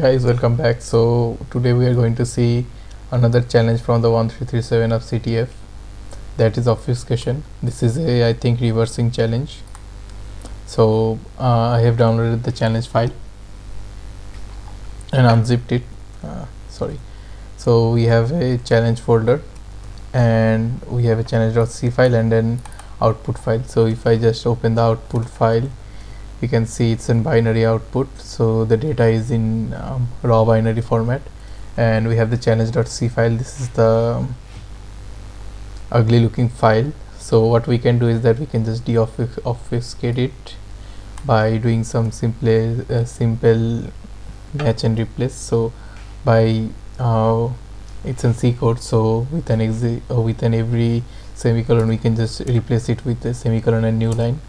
guys, welcome back. So today we are going to see another challenge from the 1337 of CTF, that is obfuscation. This is a, I think, reversing challenge. So I have downloaded the challenge file and unzipped it. Sorry. So we have a challenge folder and we have a challenge.c file and an output file. So if I just open the output file, you can see it's in binary output, so the data is in raw binary format, and we have the challenge.c file. This is the ugly looking file. So what we can do is that we can just deobfuscate it by doing some simple match and replace. So by it's in C code, so with an every semicolon we can just replace it with a semicolon and new line,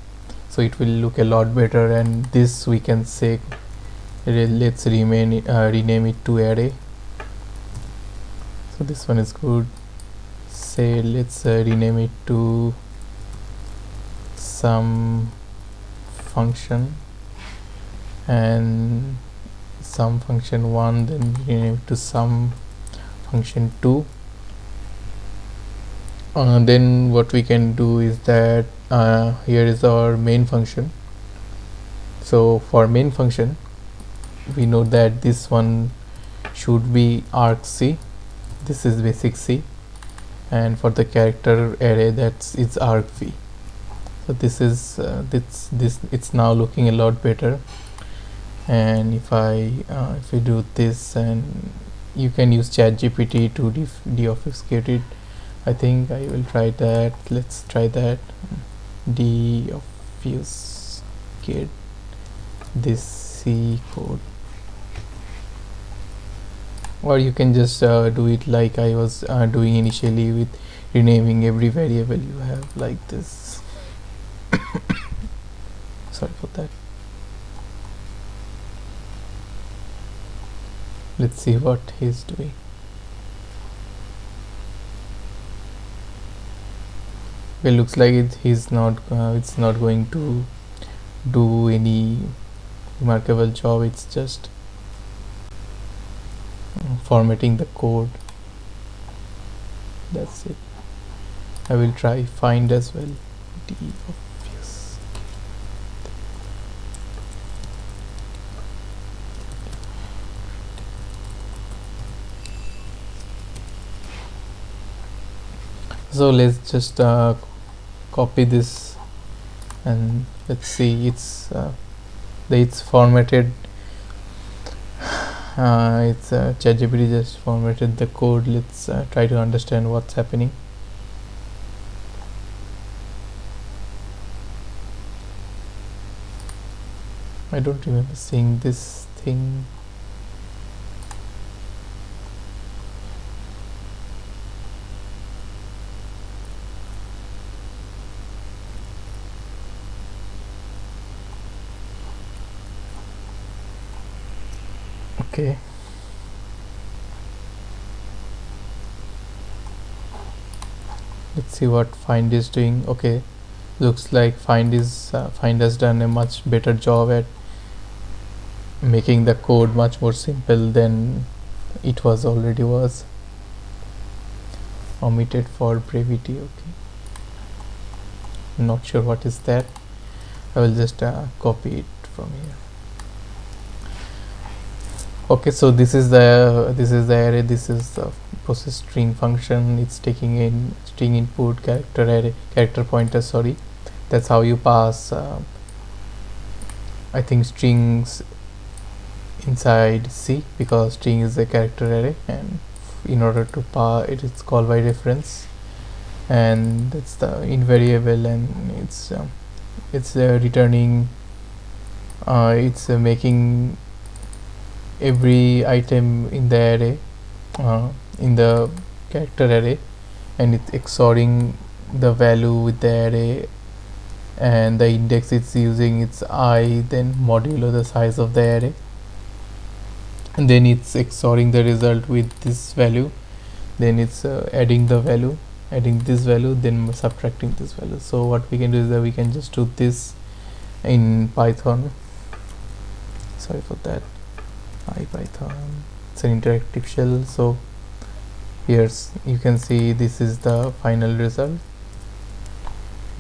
so it will look a lot better. And this we can say, let's rename it to array. So this one is good. Say let's rename it to some function and some function 1, then rename it to some function 2. Then what we can do is that here is our main function. So for main function we know that this one should be argc, this is basic C, and for the character array that's it's argv. So this is this it's now looking a lot better. And if we do this, and you can use ChatGPT to deobfuscate it. I think I will try that. Let's try that. Deobfuscate this C code, or you can just do it like I was doing initially, with renaming every variable you have like this. Sorry for that. Let's see what he's doing. Well, looks like it's not going to do any remarkable job. It's just formatting the code. That's it. I will try find as well. So let's just copy this, and let's see, it's formatted. It's ChatGPT just formatted the code. Let's try to understand what's happening. I don't remember seeing this thing. Okay, let's see what find is doing. Okay, looks like find has done a much better job at making the code much more simple than it already was. Omitted for brevity. Okay, not sure what is that. I will just copy it from here. Okay, so this is the array. This is the process string function. It's taking in string input, character pointer. Sorry, that's how you pass I think strings inside C, because string is a character array, and in order to pass it is called by reference, and that's the invariable, and it's returning it's making every item in the array in the character array, and it's XORing the value with the array, and the index it's using it's I, then modulo the size of the array, and then it's XORing the result with this value, then it's adding this value, then subtracting this value. So what we can do is that we can just do this in Python. Sorry for that. IPython. It's an interactive shell. So here's, you can see this is the final result.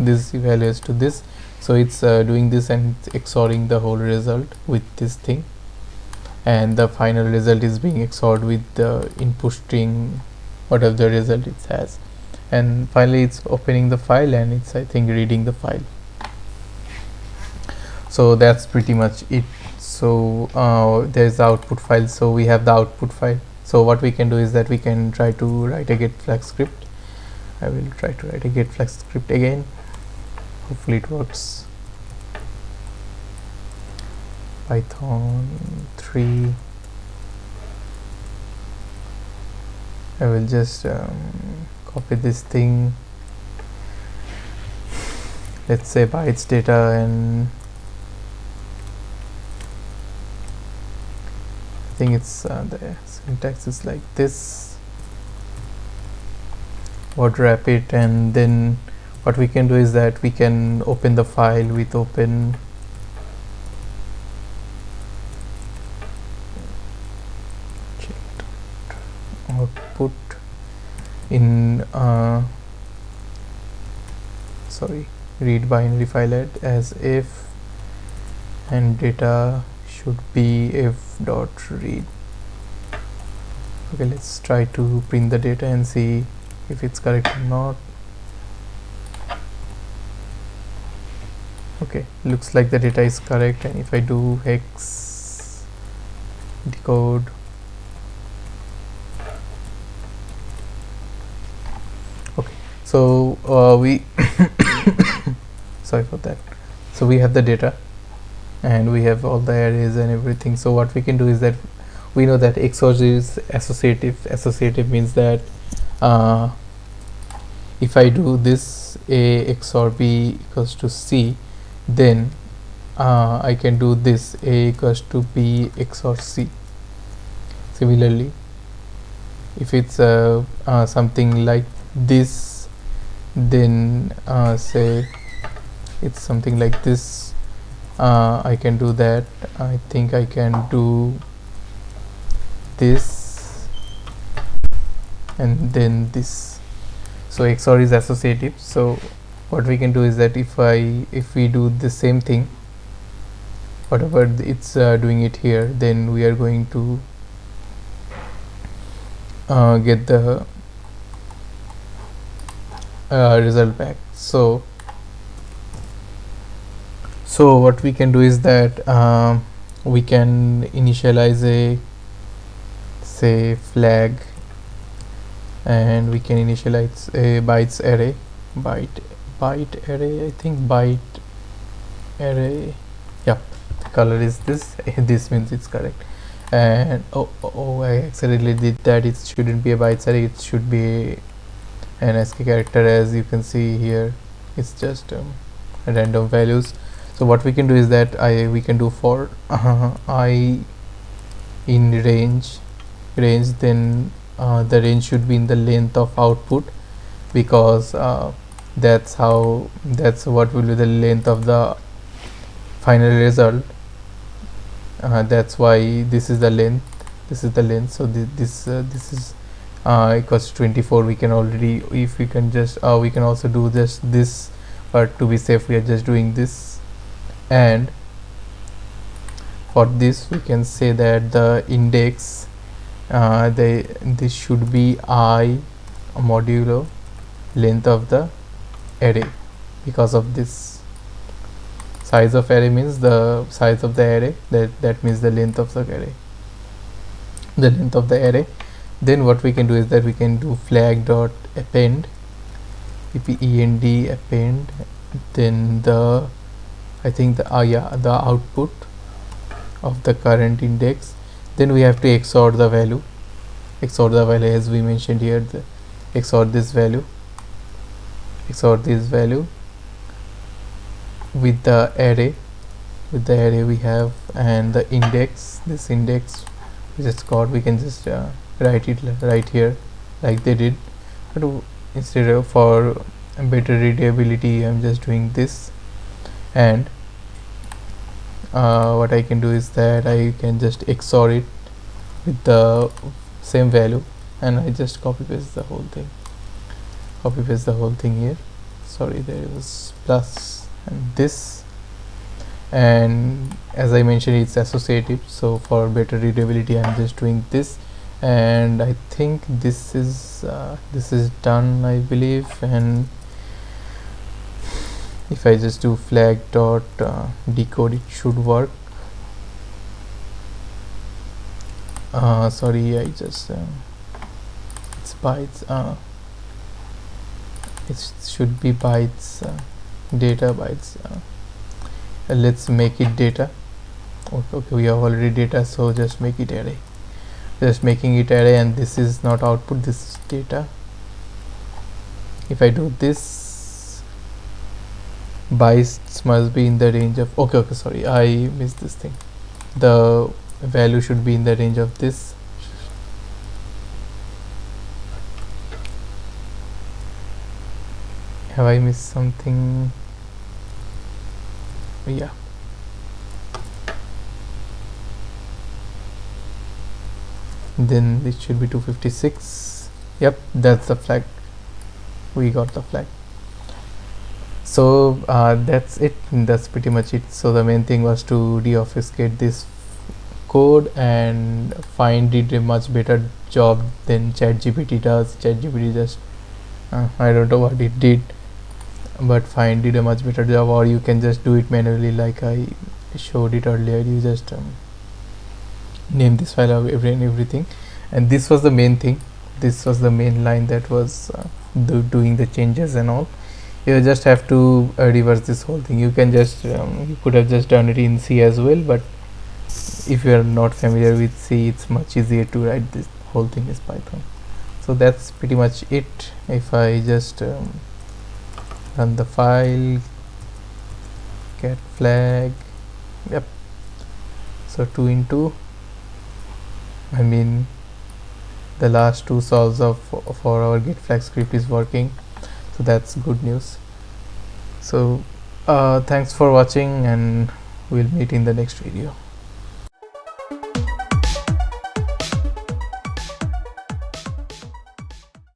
This evaluates to this, so it's doing this and XORing the whole result with this thing, and the final result is being XORed with the input string, whatever the result it has, and finally it's opening the file and it's, I think, reading the file. So that's pretty much it. So there's the output file. So we have the output file. So what we can do is that we can try to write a get flag script. I will try to write a get flag script again. Hopefully it works. Python 3. I will just copy this thing. Let's say bytes data, and I think it's the syntax is like this. Word wrap it, and then what we can do is that we can open the file with open output in read binary file as if, and data should be f dot read. Okay, let's try to print the data and see if it's correct or not. Okay, looks like the data is correct, and if I do hex decode, okay, so we sorry for that. So we have the data and we have all the arrays and everything. So what we can do is that we know that XOR is associative. Associative means that if I do this A XOR B equals to C, then I can do this A equals to B XOR C. Similarly, if it's something like this, then say it's something like this, I can do that. I think I can do this and then this. So XOR is associative. So what we can do is that if we do the same thing, whatever it's doing it here, then we are going to get the result back. So what we can do is that we can initialize a say flag, and we can initialize a bytes array, byte array, I think byte array, yeah, the color is this. This means it's correct. And oh, I accidentally did that. It shouldn't be a bytes array, it should be an ASCII character. As you can see here, it's just random values. So what we can do is that we can do for I in range, then the range should be in the length of output, because that's what will be the length of the final result. That's why this is the length, so this is equals to 24. We can already, if we can just we can also do just this, but to be safe we are just doing this. And for this we can say that the index, this should be I modulo length of the array, because of this size of array means the size of the array, that means the length of the array, the length of the array. Then what we can do is that we can do flag dot append, append, then the, I think the the output of the current index. Then we have to XOR the value, as we mentioned here, the XOR this value with the array, we have, and the index, this index we just got, we can just write it right here like they did, but instead of, for better readability, I'm just doing this. And what I can do is that I can just XOR it with the same value, and I just copy paste the whole thing here. Sorry, there was plus and this, and as I mentioned, it's associative, so for better readability I'm just doing this. And I think this is done, I believe. And if I just do flag dot decode, it should work. Sorry, I just it's bytes, it should be bytes, data bytes. Let's make it data. Okay, we have already data, so just make it array. Just making it array, and this is not output, this is data. If I do this, bytes must be in the range of, okay, sorry, I missed this thing. The value should be in the range of this. Have I missed something? Yeah. Then it should be 256. Yep, that's the flag. We got the flag. So that's it. That's pretty much it. So the main thing was to deobfuscate this code, and Find did a much better job than ChatGPT does. ChatGPT just I don't know what it did, but Find did a much better job. Or you can just do it manually like I showed it earlier. You just name this file of everything, and this was the main thing. This was the main line that was doing the changes and all. You just have to reverse this whole thing. You can just you could have just done it in C as well, but if you are not familiar with C, it's much easier to write this whole thing as Python. So that's pretty much it. If I just run the file, get flag, yep, so 2 into, I mean the last two solves for our get flag script is working, so that's good news. So thanks for watching, and we'll meet in the next video.